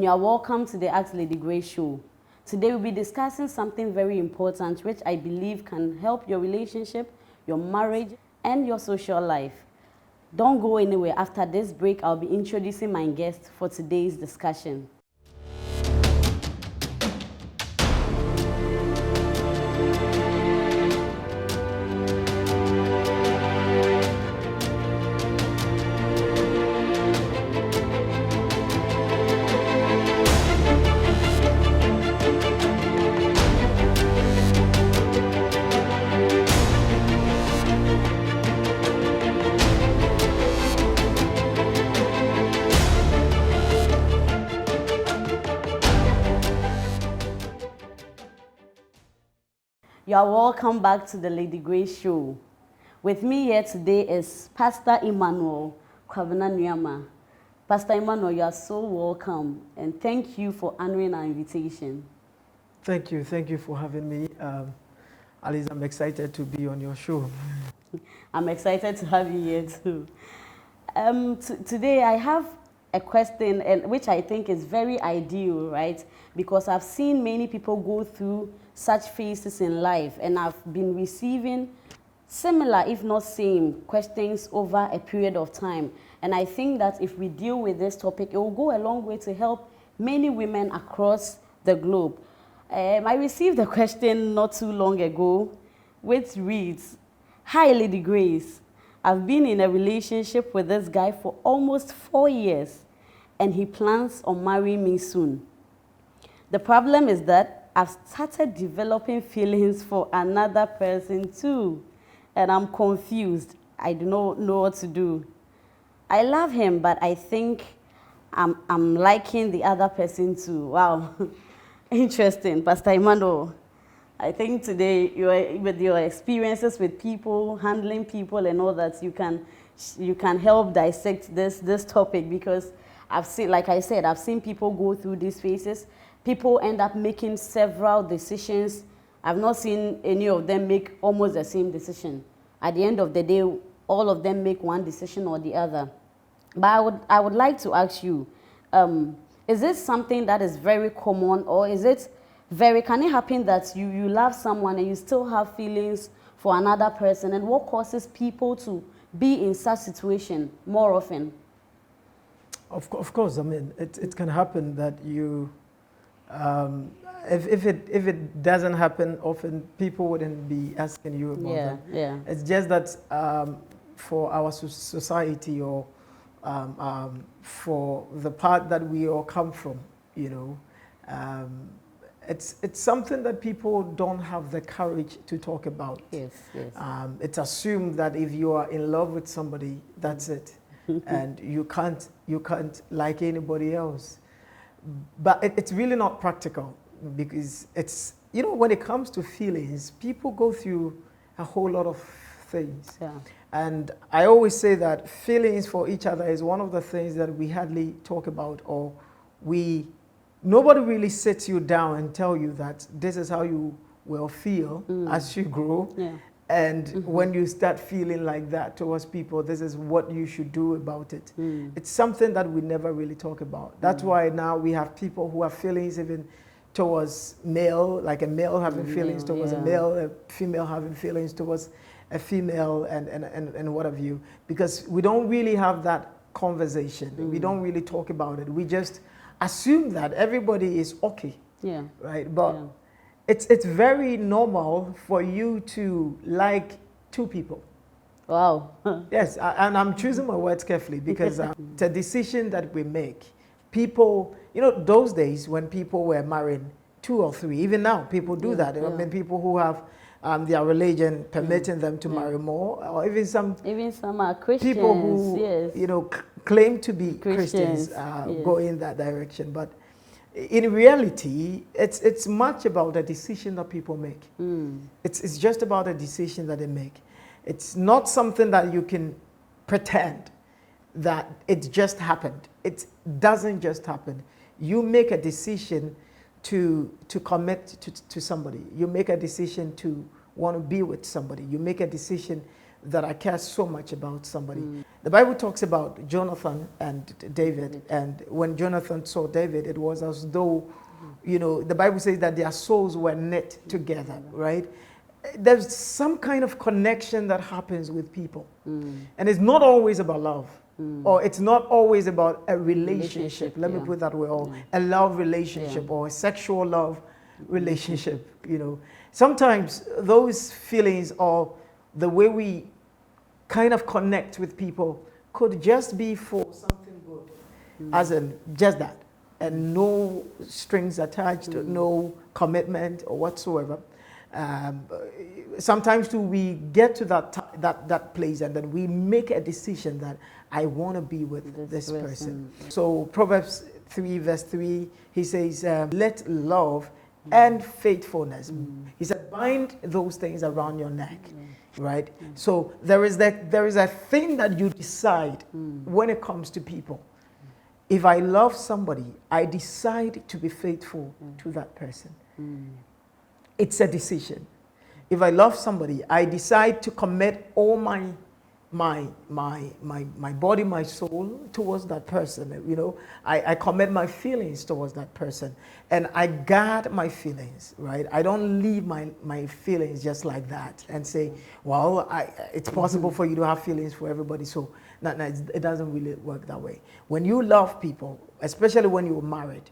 You are welcome to the Ask Lady Grace show. Today we'll be discussing something very important which I believe can help your relationship, your marriage, and your social life. Don't go anywhere. After this break, I'll be introducing my guest for today's discussion. You are welcome back to the Lady Grace show. With me here today is Pastor Emmanuel Kwabena Nyama. Pastor Emmanuel, you are so welcome and thank you for honoring our invitation. Thank you for having me. Alice, I'm excited to be on your show. I'm excited to have you here too. Today I have a question which I think is very ideal, right? Because I've seen many people go through such phases in life and I've been receiving similar, if not same, questions over a period of time. And I think that if we deal with this topic, it will go a long way to help many women across the globe. I received a question not too long ago which reads, "Hi Lady Grace, I've been in a relationship with this guy for almost 4 years and he plans on marrying me soon. The problem is that I've started developing feelings for another person too, and I'm confused. I do not know what to do. I love him, but I think I'm liking the other person too." Wow, interesting, Pastor Emmanuel. I think today with your experiences with people, handling people, and all that, you can help dissect this topic, because I've seen, like I said, I've seen people go through these phases. People end up making several decisions. I've not seen any of them make almost the same decision. At the end of the day, all of them make one decision or the other. But I would like to ask you, is this something that is very common, or is it can it happen that you love someone and you still have feelings for another person? And what causes people to be in such situation more often? Of course, I mean, it can happen that you, if it doesn't happen often, people wouldn't be asking you about that. Yeah. It's just that for our society, or for the part that we all come from, you know, it's something that people don't have the courage to talk about. Yes. It's assumed that if you are in love with somebody, that's it. And you can't like anybody else. But it's really not practical, because it's, you know, when it comes to feelings, people go through a whole lot of things. Yeah. And I always say that feelings for each other is one of the things that we hardly talk about, or nobody really sits you down and tell you that this is how you will feel as you grow. Yeah. And when you start feeling like that towards people, this is what you should do about it. It's something that we never really talk about. That's why now we have people who have feelings even towards male, like a male having feelings towards a male, a female having feelings towards a female, and what have you. Because we don't really have that conversation. We don't really talk about it. We just assume that everybody is okay. Yeah. Right? But it's very normal for you to like two people. Wow. Yes, and I'm choosing my words carefully, because it's a decision that we make. People, you know, those days when people were marrying 2 or 3, even now people do that. I mean, people who have their religion permitting them to marry more, or even some are Christians. People who you know claim to be Christians yes. go in that direction, but in reality, it's much about the decision that people make. It's just about a decision that they make. It's not something that you can pretend that it just happened. It doesn't just happen. You make a decision to commit to somebody. You make a decision to want to be with somebody. You make a decision that I care so much about somebody. The Bible talks about Jonathan and David, and when Jonathan saw David, it was as though, you know, the Bible says that their souls were knit together, right? There's some kind of connection that happens with people. And it's not always about love. Or it's not always about a relationship. Let me put that way, or a love relationship, or a sexual love relationship, you know. Sometimes those feelings or the way we kind of connect with people could just be for something good, as in just that, and no strings attached, no commitment or whatsoever. Sometimes too, we get to that place and then we make a decision that I want to be with this person. So Proverbs 3 verse 3, he says, let love and faithfulness, he said, bind those things around your neck, right? So there is a thing that you decide when it comes to people. If I love somebody, I decide to be faithful to that person. It's a decision. If I love somebody, I decide to commit all my body, my soul towards that person. You know, I commit my feelings towards that person, and I guard my feelings, right? I don't leave my feelings just like that and say, well, it's possible for you to have feelings for everybody. So no, it doesn't really work that way. When you love people, especially when you're married,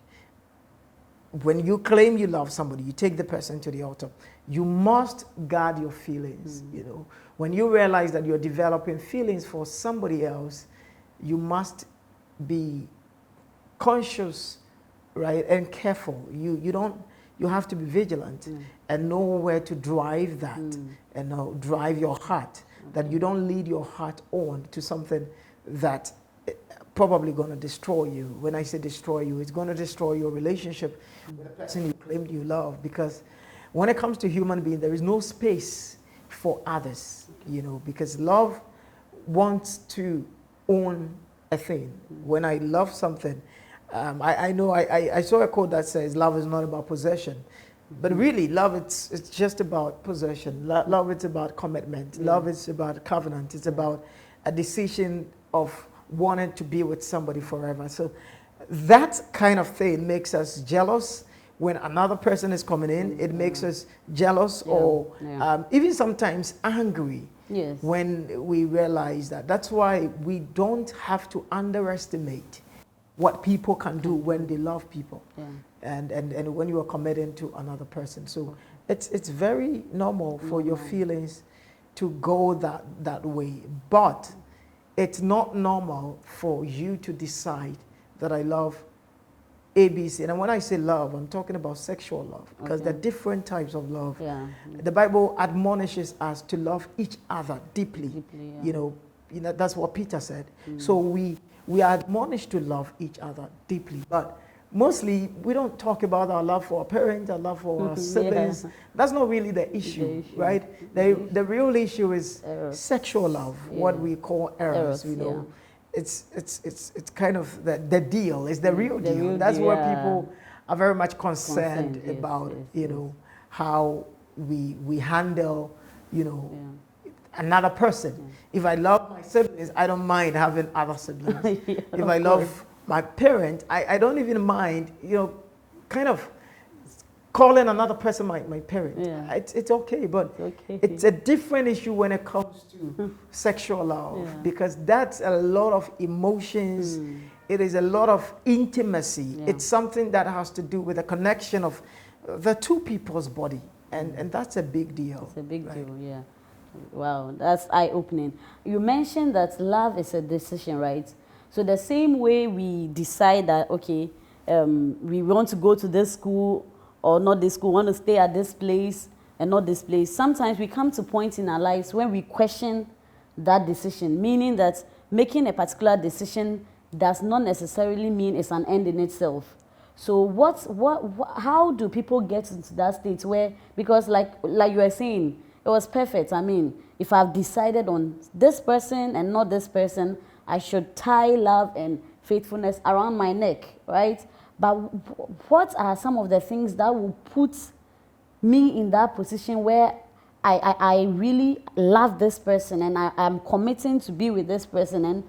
when you claim you love somebody, you take the person to the altar, you must guard your feelings. You know, when you realize that you're developing feelings for somebody else, you must be conscious, right, and careful. You have to be vigilant and know where to drive that and drive your heart, that you don't lead your heart on to something that probably going to destroy you. When I say destroy you, it's going to destroy your relationship with the person you claimed you love. Because when it comes to human beings, there is no space for others, you know, because love wants to own a thing. When I love something, I know I saw a quote that says love is not about possession. But really, love, it's just about possession. Love, it's about commitment. Love is about covenant. It's about a decision of wanted to be with somebody forever. So that kind of thing makes us jealous when another person is coming in. It makes us jealous or even sometimes angry when we realize that. That's why we don't have to underestimate what people can do when they love people and when you are committed to another person. So it's very normal for your feelings to go that way. But it's not normal for you to decide that I love ABC. And when I say love, I'm talking about sexual love, because there are different types of love. The Bible admonishes us to love each other deeply. You know, that's what Peter said. So we are admonished to love each other deeply. But mostly, we don't talk about our love for our parents, our love for our siblings. That's not really the issue, right? The real issue is sexual love, what we call eros, you know. It's kind of the deal. It's the real deal. That's where people are very much concerned about, you know, how we handle, you know, another person. If I love my siblings, I don't mind having other siblings. If I love my parent, I don't even mind, you know, kind of calling another person my parent. It's okay, but it's a different issue when it comes to sexual love, because that's a lot of emotions. It is a lot of intimacy. It's something that has to do with a connection of the two people's body, and that's a big deal. It's a big deal, yeah. Wow, that's eye-opening. You mentioned that love is a decision, right? So the same way we decide that, okay, we want to go to this school or not this school, want to stay at this place and not this place, sometimes we come to points in our lives when we question that decision, meaning that making a particular decision does not necessarily mean it's an end in itself. So how do people get into that state where, because like you were saying, it was perfect. I mean, if I've decided on this person and not this person, I should tie love and faithfulness around my neck, right? But what are some of the things that will put me in that position where I really love this person and I'm committing to be with this person, and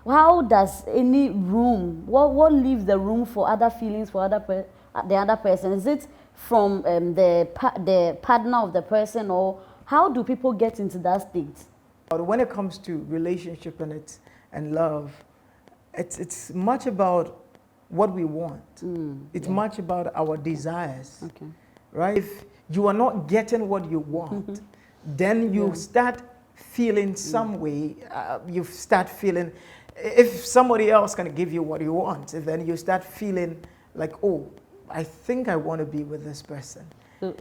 how does any room, what leaves the room for other feelings for the other person? Is it from the partner of the person, or how do people get into that state? When it comes to relationship and love, it's much about what we want. It's much about our desires. Okay. Right? If you are not getting what you want, then you start feeling some way. You start feeling, if somebody else can give you what you want, then you start feeling like, oh, I think I want to be with this person.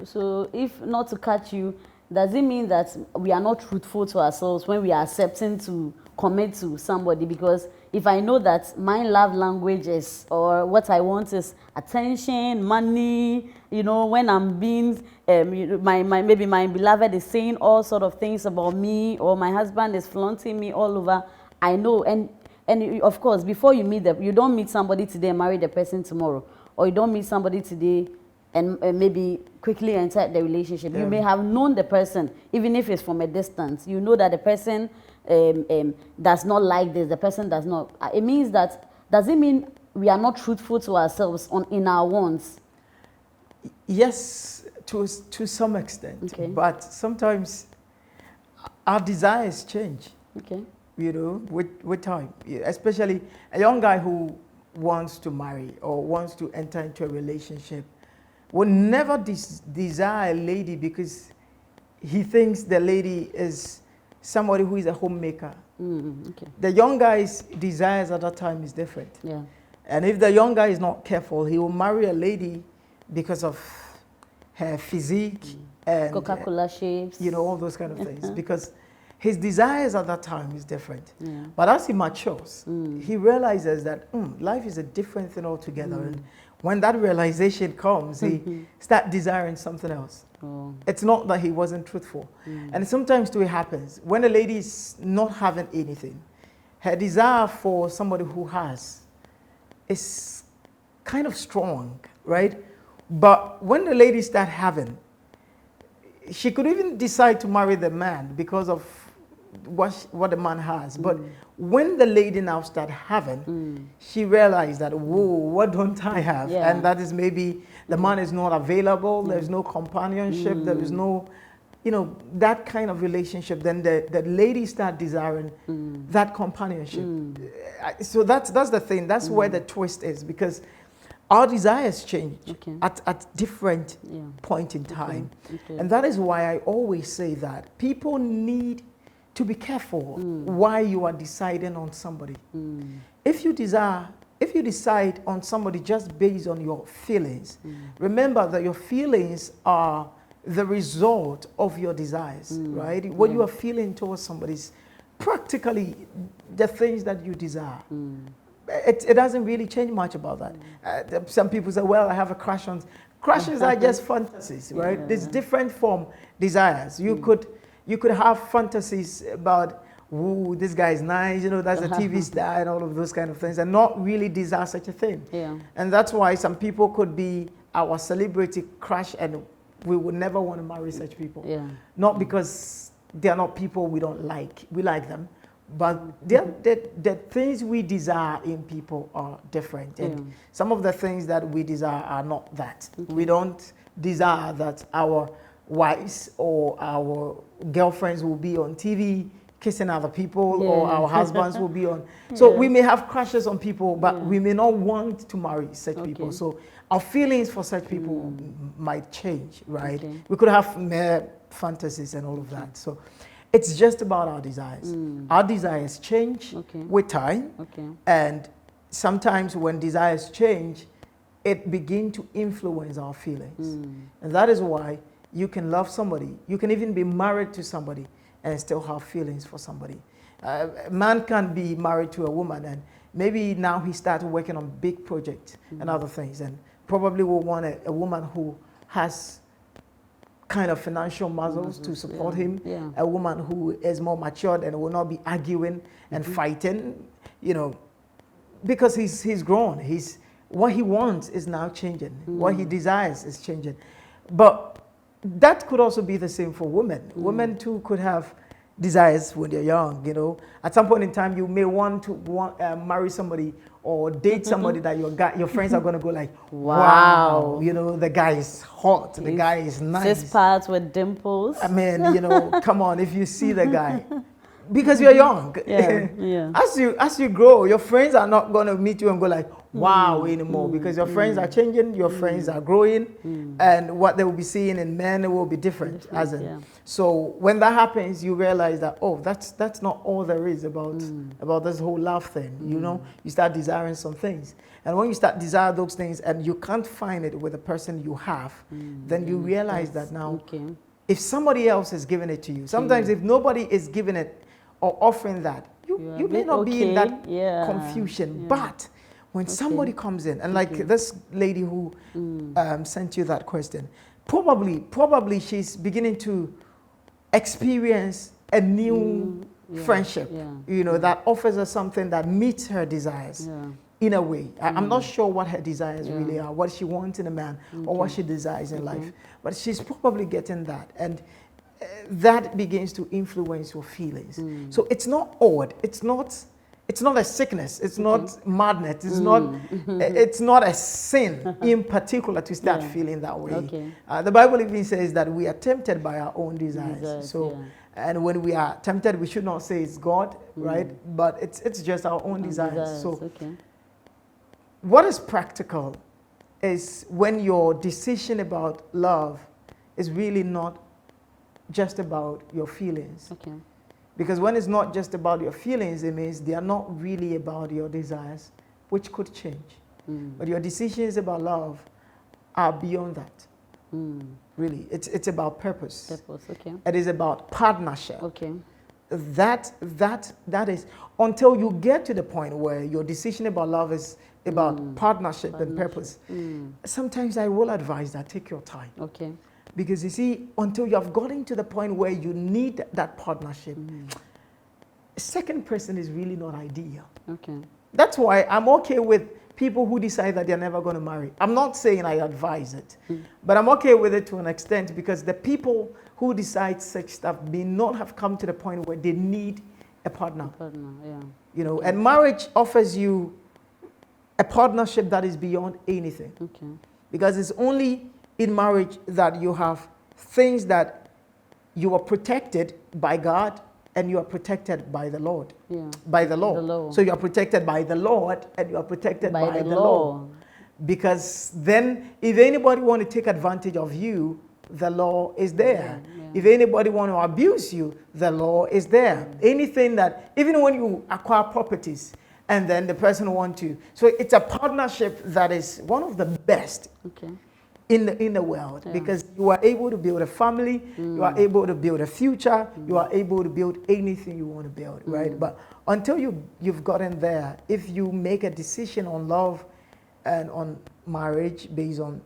So if not to catch you, does it mean that we are not truthful to ourselves when we are accepting to commit to somebody? Because if I know that my love language is, or what I want is attention, money, you know, when I'm being, maybe my beloved is saying all sort of things about me, or my husband is flaunting me all over, I know. And of course, before you meet them, you don't meet somebody today and marry the person tomorrow, or you don't meet somebody today and maybe quickly enter the relationship. You may have known the person, even if it's from a distance. You know that the person does not like this, the person does not. It means that, does it mean we are not truthful to ourselves in our wants? Yes, to some extent. Okay. But sometimes our desires change. Okay. You know, with time. Especially a young guy who wants to marry or wants to enter into a relationship will never desire a lady because he thinks the lady is somebody who is a homemaker. Okay. The young guy's desires at that time is different. Yeah. And if the young guy is not careful, he will marry a lady because of her physique and Coca-Cola shapes. you know, all those kind of things. Because his desires at that time is different. Yeah. But as he matures, he realizes that life is a different thing altogether. And when that realization comes, he starts desiring something else. Oh. It's not that he wasn't truthful. And sometimes too it happens. When a lady is not having anything, her desire for somebody who has is kind of strong, right? But when the lady starts having, she could even decide to marry the man because of what the man has. But when the lady now started having, she realized that, whoa, what don't I have? Yeah. And that is maybe the man is not available, there's no companionship, there is no, you know, that kind of relationship. Then the lady start desiring that companionship. So that's the thing, that's where the twist is, because our desires change at different point in time. Okay. And that is why I always say that people need to be careful why you are deciding on somebody. If you decide on somebody just based on your feelings, remember that your feelings are the result of your desires, right? What you are feeling towards somebody is practically the things that you desire. It doesn't really change much about that. Some people say, well, I have a crush on... Crushes are just fantasies, right? There's different form desires. You could have fantasies about, ooh, this guy is nice, you know, that's a TV star and all of those kind of things, and not really desire such a thing. Yeah. And that's why some people could be our celebrity crush and we would never want to marry such people. Yeah. Not because they are not people we don't like. We like them. But the things we desire in people are different. And some of the things that we desire are not that. We don't desire that our wives or our girlfriends will be on TV kissing other people, or our husbands will be on. So we may have crushes on people, but we may not want to marry such people. So our feelings for such people might change, right? We could have mere fantasies and all of that. So it's just about our desires. Our desires change with time. And sometimes when desires change, it begins to influence our feelings. And that is why you can love somebody. You can even be married to somebody and still have feelings for somebody. A man can be married to a woman and maybe now he started working on big projects and other things, and probably will want a woman who has kind of financial muscles to support him, a woman who is more matured and will not be arguing and fighting, you know, because he's grown. What he wants is now changing. What he desires is changing. But that could also be the same for women. Women too could have desires when they're young, you know. At some point in time, you may want to marry somebody or date somebody that your friends are going to go like, wow, you know, the guy is hot, the guy is nice. 6 parts with dimples. I mean, you know, come on, if you see the guy. Because you're young. Yeah. As you grow, your friends are not going to meet you and go like, wow, anymore. Because your friends are changing, your friends are growing, and what they will be seeing in men will be different. So when that happens, you realize that, oh, that's not all there is about this whole love thing. You know, you start desiring some things. And when you start desire those things and you can't find it with the person you have, then you realize that now, if somebody else is giving it to you, sometimes if nobody is giving it or offering that, you may not be in that confusion. But when somebody comes in, and like this lady who sent you that question, probably she's beginning to experience a new friendship, you know, that offers her something that meets her desires. In a way, I'm not sure what her desires really are, what she wants in a man, or what she desires in life. But she's probably getting that, and that begins to influence your feelings. So it's not odd. It's not a sickness. It's not madness. It's not a sin in particular to start feeling that way. The Bible even says that we are tempted by our own desires. And when we are tempted, we should not say it's God, right? But it's just our own desires. So what is practical is when your decision about love is really not just about your feelings. Because when it's not just about your feelings, it means they are not really about your desires, which could change. But your decisions about love are beyond that. Really, it's about purpose. It is about partnership. That is, until you get to the point where your decision about love is about partnership and purpose. Sometimes I will advise that take your time. Because you see, until you have gotten to the point where you need that partnership, a second person is really not ideal. That's why I'm okay with people who decide that they're never going to marry. I'm not saying I advise it, but I'm okay with it to an extent, because the people who decide such stuff may not have come to the point where they need a partner. You know, and marriage offers you a partnership that is beyond anything. Because it's only in marriage that you have things that you are protected by God and you are protected by the Lord. By the law. So you are protected by the Lord and you are protected by the law. Because then if anybody want to take advantage of you, the law is there. If anybody want to abuse you, the law is there. Anything that, even when you acquire properties, and then the person want to. So it's a partnership that is one of the best in the world, because you are able to build a family, you are able to build a future, you are able to build anything you want to build, right? But until you've gotten there, if you make a decision on love and on marriage based on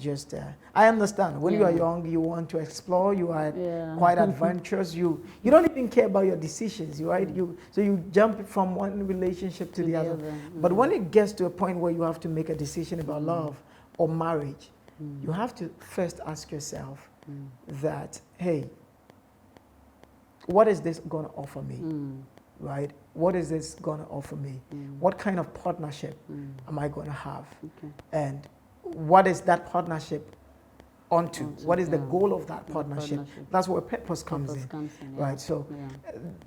just I understand when you are young, you want to explore, you are quite adventurous, you don't even care about your decisions, right? So you jump from one relationship to the other. But when it gets to a point where you have to make a decision about love or marriage, you have to first ask yourself that, hey, what is this going to offer me? Right? What is this going to offer me? What kind of partnership am I going to have? And what is that partnership onto? What is the goal of that partnership? That's where purpose comes in. Right? So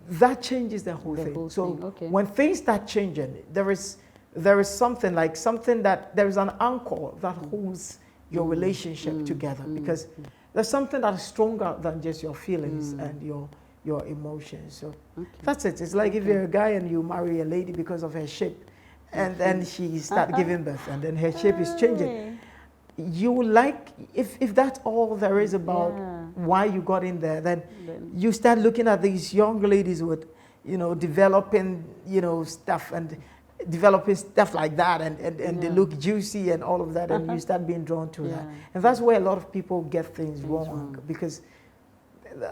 that changes the whole thing. So when things start changing, there is something that there is an anchor that holds your relationship together, because there's something that is stronger than just your feelings and your emotions. So that's it. It's like if you're a guy and you marry a lady because of her shape, and then she starts giving birth, and then her shape is changing. You like, if that's all there is about why you got in there, then you start looking at these young ladies with, developing, stuff and developing stuff like that, and they look juicy and all of that, and you start being drawn to that. And that's where a lot of people get things wrong, because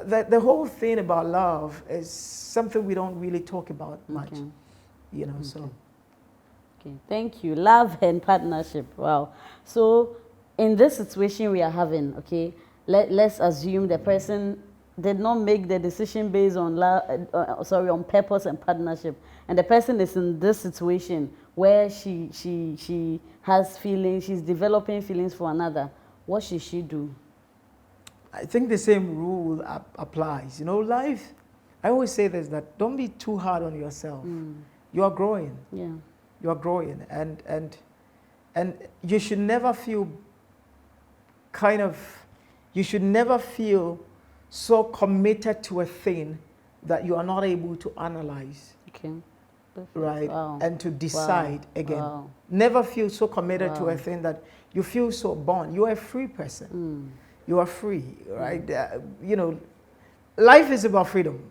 the whole thing about love is something we don't really talk about much, so. Okay, thank you. Love and partnership. Wow. So in this situation we are having, okay, let's assume the person did not make the decision based on on purpose and partnership, and the person is in this situation where she has feelings, she's developing feelings for another. What should she do? I think the same rule applies. You know, life, I always say this, that don't be too hard on yourself. You are growing. Yeah. You are growing. And you should never feel you should never feel so committed to a thing that you are not able to analyze. Okay. Perfect. Right? Wow. And to decide again. Wow. Never feel so committed to a thing that you feel so bound. You are a free person. You are free, right? You know, life is about freedom.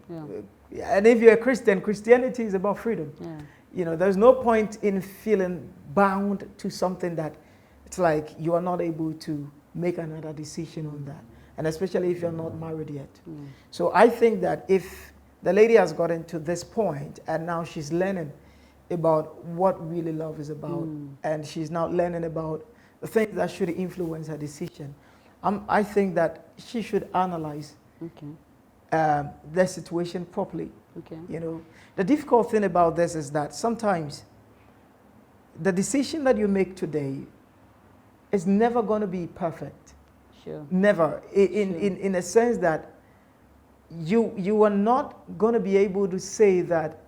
Yeah. And if you're a Christian, Christianity is about freedom. Yeah. You know, there's no point in feeling bound to something that it's like you are not able to make another decision on that. And especially if you're not married yet. So I think that if the lady has gotten to this point and now she's learning about what really love is about, and she's now learning about the things that should influence her decision, I think that she should analyze the situation properly. Okay. You know, the difficult thing about this is that sometimes the decision that you make today is never going to be perfect. Sure. Never. In a sense that you are not going to be able to say that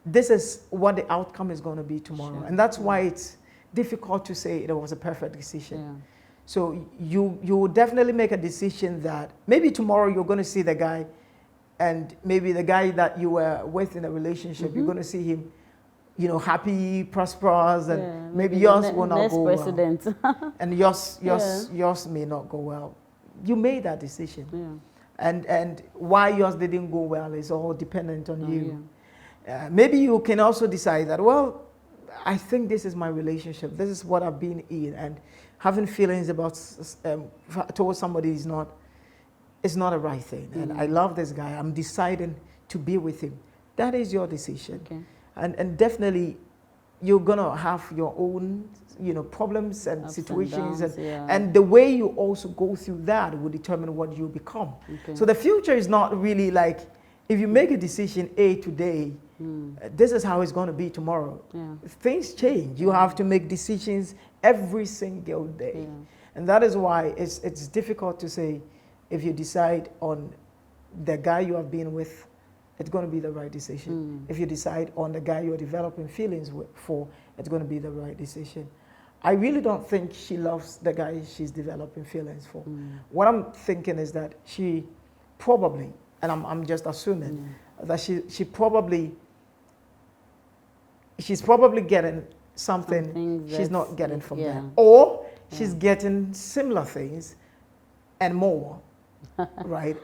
this is what the outcome is going to be tomorrow. Sure. And that's why it's difficult to say it was a perfect decision. Yeah. So you will definitely make a decision that maybe tomorrow you're going to see the guy, and maybe the guy that you were with in a relationship, you're going to see him, you know, happy, prosperous, and maybe yours will not go well. And yours may not go well. You made that decision. Yeah. And why yours didn't go well is all dependent on you. Yeah. Maybe you can also decide that, well, I think this is my relationship. This is what I've been in, and having feelings about towards somebody is not a right thing. And I love this guy. I'm deciding to be with him. That is your decision. Okay. And definitely, you're gonna have your own, you know, problems and ups situations, and, and the way you also go through that will determine what you become. Okay. So the future is not really like, if you make a decision A today, this is how it's going to be tomorrow. Yeah. Things change. You have to make decisions every single day. Yeah. And that is why it's difficult to say, if you decide on the guy you have been with, it's going to be the right decision. If you decide on the guy you're developing feelings for, it's going to be the right decision. I really don't think she loves the guy she's developing feelings for. What I'm thinking is that she probably, and I'm just assuming, that she's probably getting something she's not getting from them. Or she's getting similar things and more, right?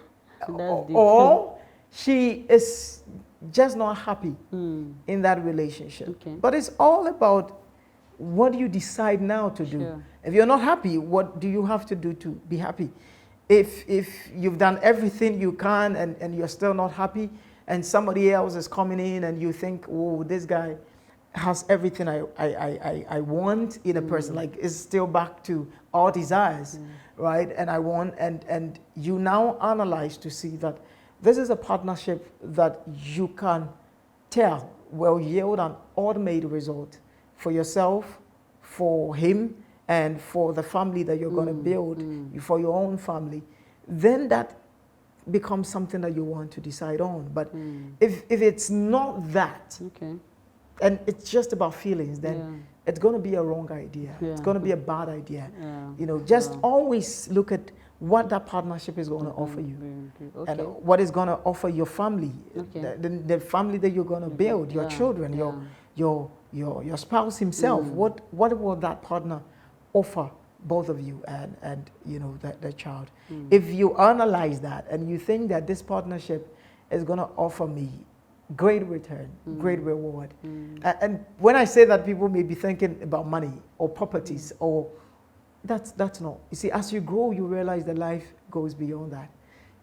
Or she is just not happy in that relationship. Okay. But it's all about what you decide now to do. Sure. If you're not happy, what do you have to do to be happy? If you've done everything you can and you're still not happy, and somebody else is coming in and you think, oh, this guy has everything I want in a person, like it's still back to our desires, right? And I want, and you now analyze to see that this is a partnership that you can tell will yield an automated result for yourself, for him, and for the family that you're going to build, for your own family. Then that becomes something that you want to decide on. But if it's not that, and it's just about feelings, then it's going to be a wrong idea. It's going to be a bad idea. You know, just always look at what that partnership is going to offer you, and what is going to offer your family, the family that you're going to build, your children, your spouse himself. What will that partner offer both of you and you know, the child? If you analyze that and you think that this partnership is going to offer me great return, great reward, and when I say that, people may be thinking about money or properties, or that's not. You see, as you grow, you realize that life goes beyond that.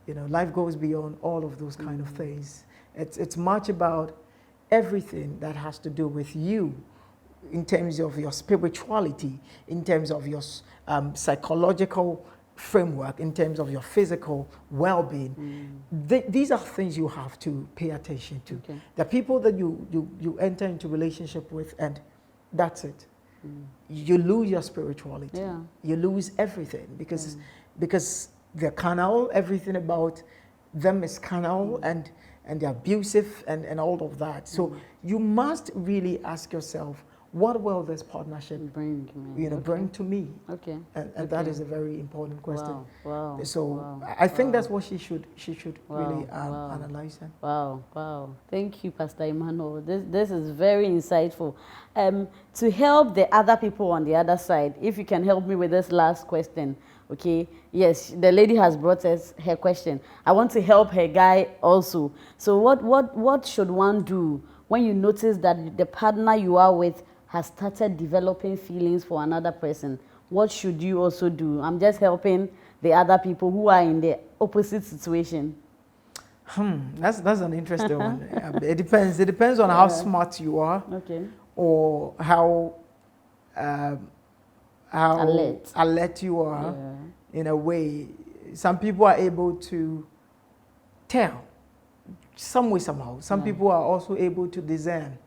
You know, life goes beyond all of those kind of things. It's much about everything that has to do with you, in terms of your spirituality, in terms of your psychological framework, in terms of your physical well-being, these are things you have to pay attention to. Okay. The people that you enter into relationship with, and that's it. You lose your spirituality. Yeah. You lose everything because they're carnal. Everything about them is carnal, and they're abusive and all of that. So you must really ask yourself, what will this partnership bring me? bring to me? Okay. And that is a very important question. Wow. So wow. I think that's what she should Wow. really Wow. analyze. Wow. Thank you, Pastor Emmanuel. This is very insightful. To help the other people on the other side, if you can help me with this last question, okay? Yes, the lady has brought us her question. I want to help her guy also. So what should one do when you notice that the partner you are with has started developing feelings for another person? What should you also do? I'm just helping the other people who are in the opposite situation. That's an interesting one. It depends. It depends on how smart you are, Okay. or how alert you are. Yeah. In a way, some people are able to tell, some way somehow. Some people are also able to discern.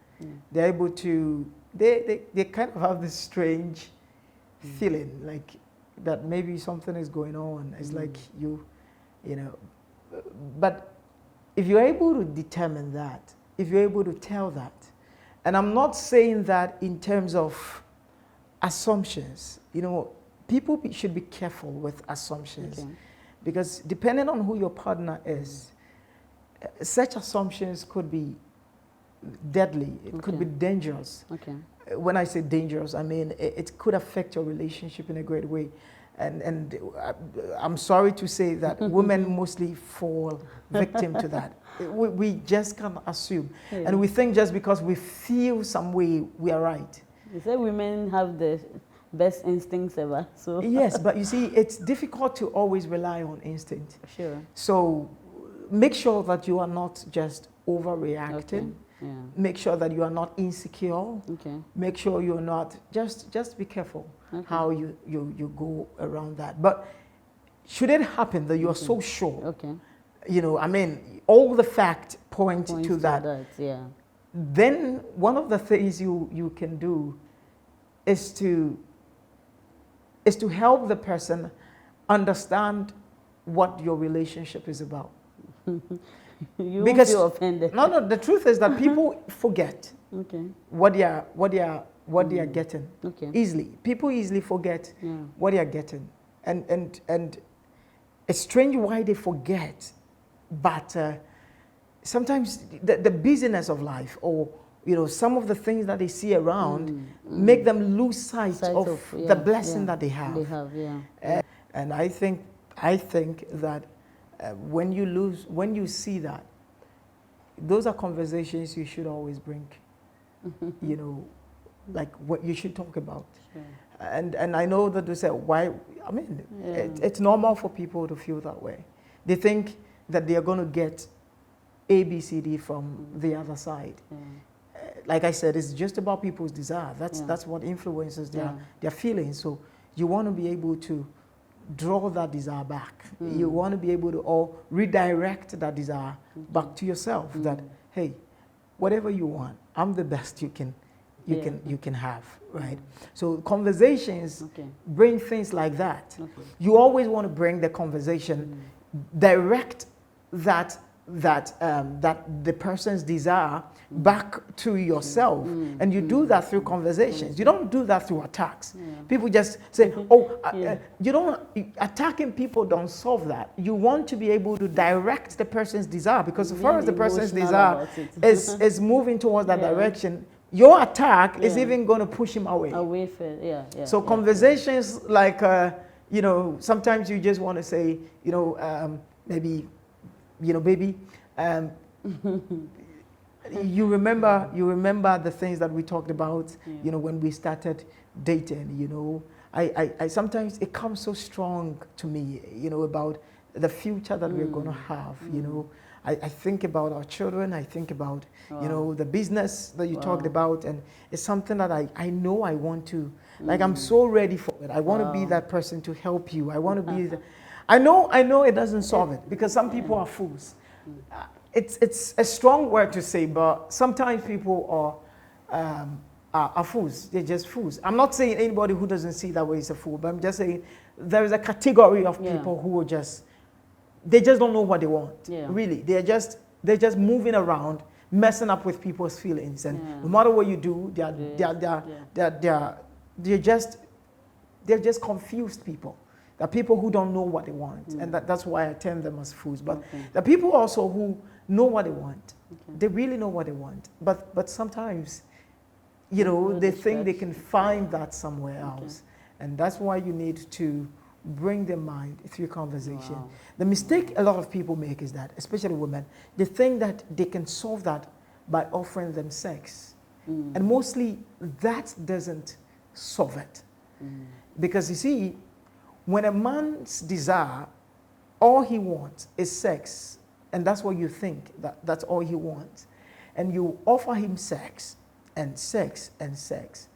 They're able to. They kind of have this strange feeling, like that maybe something is going on. It's like you know. But if you're able to determine that, if you're able to tell that, and I'm not saying that in terms of assumptions, people should be careful with assumptions, because depending on who your partner is, such assumptions could be deadly. It could be dangerous. Okay. When I say dangerous, I mean it could affect your relationship in a great way. And I'm sorry to say that women mostly fall victim to that. We just can't assume. Yeah. And we think just because we feel some way, we are right. You say women have the best instincts ever. So Yes, but you see, it's difficult to always rely on instinct. Sure. So make sure that you are not just overreacting. Okay. Yeah. Make sure that you are not insecure. Okay. Make sure you're not, just be careful how you go around that. But should it happen that you are so sure, I mean, all the facts point to that, yeah. Then one of the things you can do is to help the person understand what your relationship is about. You won't feel offended. No, the truth is that people forget what they are getting easily. People easily forget what they are getting, and it's strange why they forget. But sometimes the busyness of life, or some of the things that they see around, make them lose sight of the blessing that they have. They have, And I think that when you see that, those are conversations you should always bring. Like what you should talk about. Sure. And I know that they say, why? I mean, it's normal for people to feel that way. They think that they are going to get A, B, C, D from the other side. Like I said, it's just about people's desire. That's what influences their feelings. So you want to be able to draw that desire back. You want to be able to redirect that desire back to yourself. That, hey, whatever you want, I'm the best you can have, right? So conversations bring things like that. You always want to bring the conversation, direct that the person's desire back to yourself, and you do that through conversations. You don't do that through attacks. People just say, you don't, attacking people don't solve that. You want to be able to direct the person's desire, because as far as the person's desire is moving towards that direction, your attack is even going to push him away. So conversations like, sometimes you just want to say, maybe, baby, you remember the things that we talked about, when we started dating, I sometimes it comes so strong to me, about the future that we're going to have, I think about our children. I think about, you know, the business that you talked about. And it's something that I know I want to, like, I'm so ready for it. I want to be that person to help you. I want to be, I know it doesn't solve it, because some people are fools. It's a strong word to say, but sometimes people are fools. They're just fools. I'm not saying anybody who doesn't see that way is a fool, but I'm just saying there is a category of people who are just, they just don't know what they want. Really, they're just moving around, messing up with people's feelings, and no matter what you do, they're just confused people. They're people who don't know what they want, and that's why I term them as fools. But the people also who know what they want, they really know what they want. But sometimes, you know, they think they can find that somewhere else, and that's why you need to bring their mind through conversation. The mistake a lot of people make is that, especially women, they think that they can solve that by offering them sex, and mostly that doesn't solve it, because you see, when a man's desire, all he wants is sex, and that's what you think, that's all he wants, and you offer him sex and sex and sex,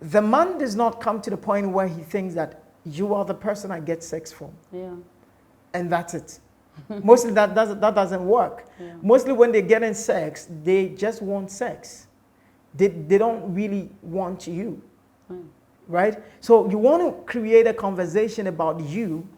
the man does not come to the point where he thinks that you are the person I get sex from. And that's it. Mostly that doesn't work. Mostly when they get in sex, they just want sex. They don't really want you. Right? So you want to create a conversation about you,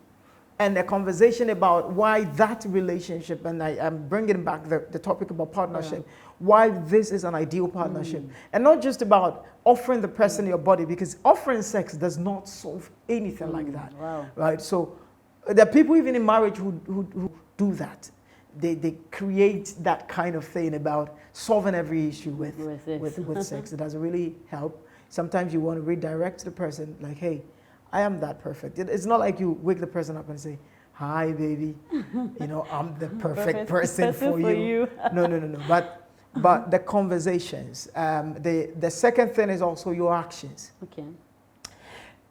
and a conversation about why that relationship, and I'm bringing back the topic about partnership, why this is an ideal partnership. And not just about offering the person your body, because offering sex does not solve anything like that. Right? So there are people even in marriage who do that. They create that kind of thing about solving every issue with sex. It doesn't really help. Sometimes you want to redirect the person, like, hey, I am that perfect. It's not like you wake the person up and say, hi, baby, you know, I'm the perfect person for you. No. But the conversations. The second thing is also your actions.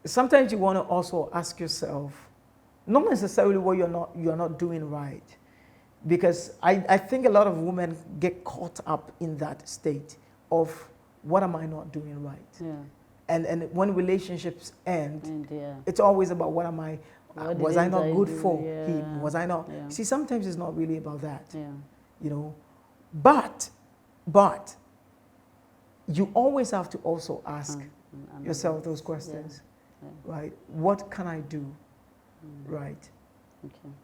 Sometimes you want to also ask yourself, not necessarily what you're not doing right, because I think a lot of women get caught up in that state of, what am I not doing right? And when relationships end, it's always about, what am I, was I not good for him? Was I not? See, sometimes it's not really about that, you know. But you always have to also ask yourself those questions, right? What can I do right?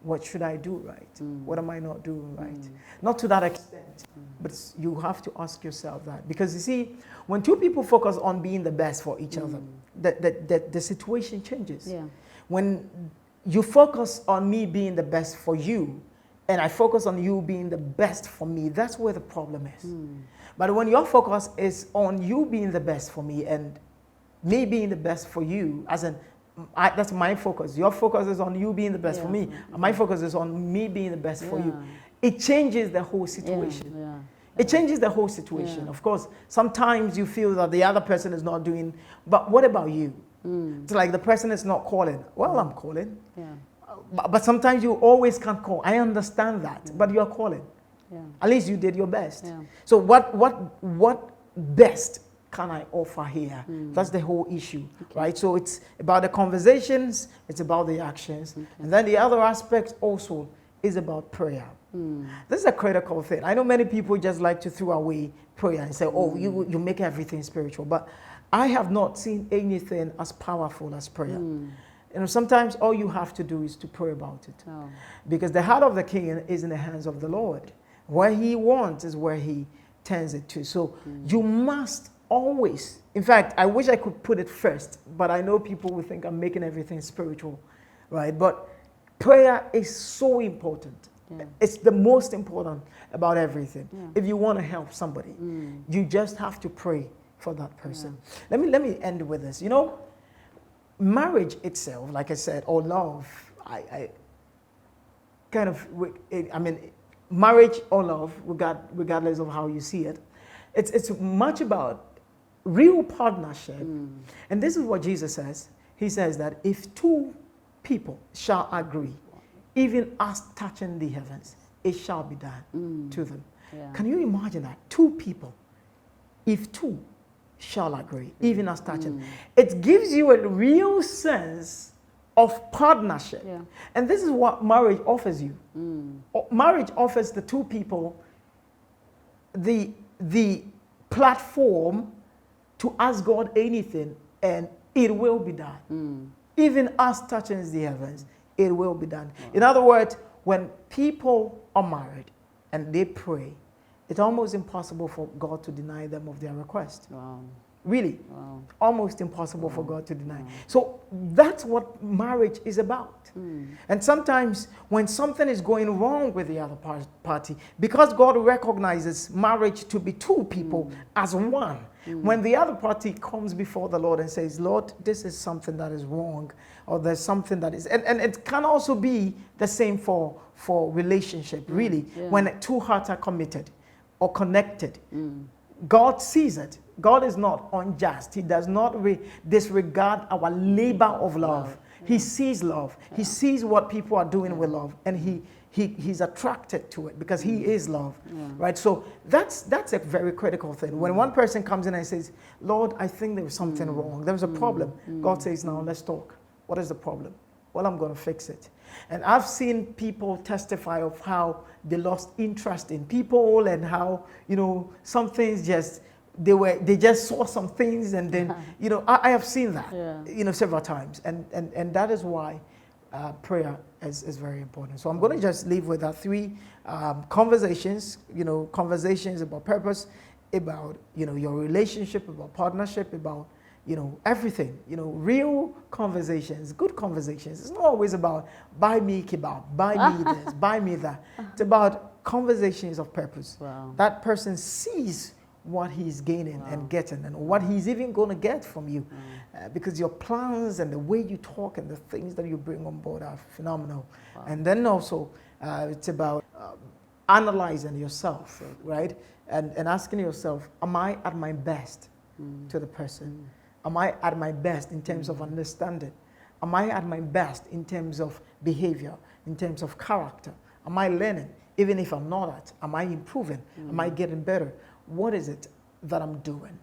What should I do right? What am I not doing right? Not to that extent, but you have to ask yourself that. Because you see, when two people focus on being the best for each other, the situation changes. When you focus on me being the best for you, and I focus on you being the best for me, that's where the problem is. But when your focus is on you being the best for me and me being the best for you, as in, that's my focus. Your focus is on you being the best for me. My focus is on me being the best for you. It changes the whole situation. It changes the whole situation. Of course, sometimes you feel that the other person is not doing, but what about you? It's like the person is not calling. Well, I'm calling. But sometimes you always can't call. I understand that, but you're calling. At least you did your best. So what best can I offer here? That's the whole issue, right? So it's about the conversations, it's about the actions, and then the other aspect also is about prayer. This is a critical thing. I know many people just like to throw away prayer and say, oh, you make everything spiritual, but I have not seen anything as powerful as prayer. You know, sometimes all you have to do is to pray about it, because the heart of the king is in the hands of the Lord. Where he wants is where he turns it to. So you must always, in fact, I wish I could put it first, but I know people will think I'm making everything spiritual, right? But prayer is so important. It's the most important about everything. If you want to help somebody, you just have to pray for that person. Let me end with this. You know, marriage itself, like I said, or love, I kind of, I mean, marriage or love, regardless of how you see it, it's much about real partnership. And this is what Jesus says. He says that if two people shall agree, even as touching the heavens, it shall be done to them. Yeah. Can you imagine that? Two people, if two shall agree, even as touching. It gives you a real sense of partnership. Yeah. And this is what marriage offers you. Marriage offers the two people the platform to ask God anything, and it will be done. Even as touches the heavens, it will be done. Wow. In other words, when people are married and they pray, it's almost impossible for God to deny them of their request. Wow. Really, wow. Almost impossible for God to deny. So that's what marriage is about. And sometimes when something is going wrong with the other party, because God recognizes marriage to be two people as one, when the other party comes before the Lord and says, Lord, this is something that is wrong, or there's something that is, and it can also be the same for relationship, really, when two hearts are committed or connected. God sees it. God is not unjust. He does not disregard our labor of love. He sees love. He sees what people are doing with love, and he's attracted to it because he is love, right? So that's a very critical thing. When one person comes in and says, Lord, I think there was something wrong. There was a problem. God says, now let's talk. What is the problem? Well, I'm going to fix it. And I've seen people testify of how they lost interest in people, and how, some things just, they just saw some things, and then, I have seen that, several times. And that is why prayer is very important. So I'm going to just leave with that three conversations, conversations about purpose, about, your relationship, about partnership, about, everything, real conversations, good conversations. It's not always about buy me kebab, buy me this, buy me that. It's about conversations of purpose. Wow. That person sees what he's gaining and getting, and what he's even going to get from you, because your plans and the way you talk and the things that you bring on board are phenomenal. And then also it's about analyzing yourself, right? And asking yourself, am I at my best to the person? Am I at my best in terms of understanding? Am I at my best in terms of behavior, in terms of character? Am I learning? Even if I'm not at, am I improving? Am I getting better? What is it that I'm doing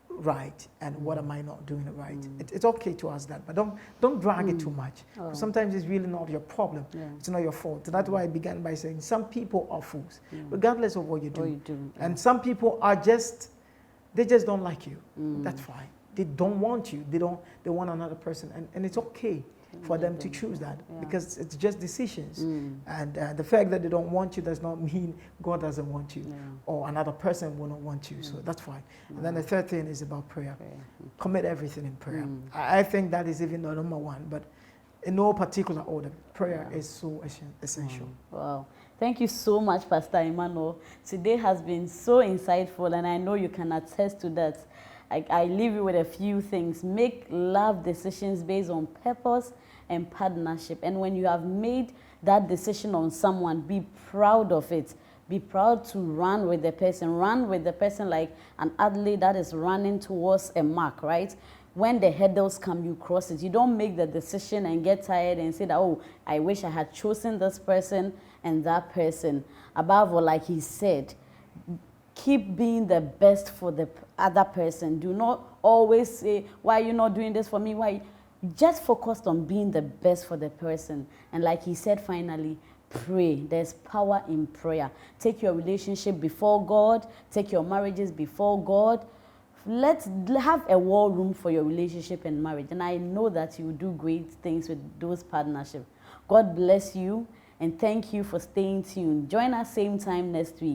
right, and what am I not doing right? It's okay to ask that, but don't drag it too much. Sometimes it's really not your problem. It's not your fault. That's why I began by saying some people are fools, regardless of what you do. And some people are they just don't like you. That's fine. They don't want you. They want another person, and it's okay for them to choose that, because it's just decisions. And the fact that they don't want you does not mean God doesn't want you, or another person will not want you. So that's fine. And then the third thing is about prayer. Commit everything in prayer. I think that is even the number one, but in no particular order. Prayer is so essential. Wow. Thank you so much, Pastor Emmanuel. Today has been so insightful, and I know you can attest to that. I leave you with a few things. Make love decisions based on purpose and partnership. And when you have made that decision on someone, be proud of it. Be proud to run with the person. Run with the person like an athlete that is running towards a mark, right? When the hurdles come, you cross it. You don't make the decision and get tired and say that, oh, I wish I had chosen this person and that person. Above all, like he said, keep being the best for the other person. Do not always say, why are you not doing this for me? Why? Just focus on being the best for the person. And like he said, finally, pray. There's power in prayer. Take your relationship before God. Take your marriages before God. Let's have a war room for your relationship and marriage. And I know that you will do great things with those partnerships. God bless you, and thank you for staying tuned. Join us same time next week.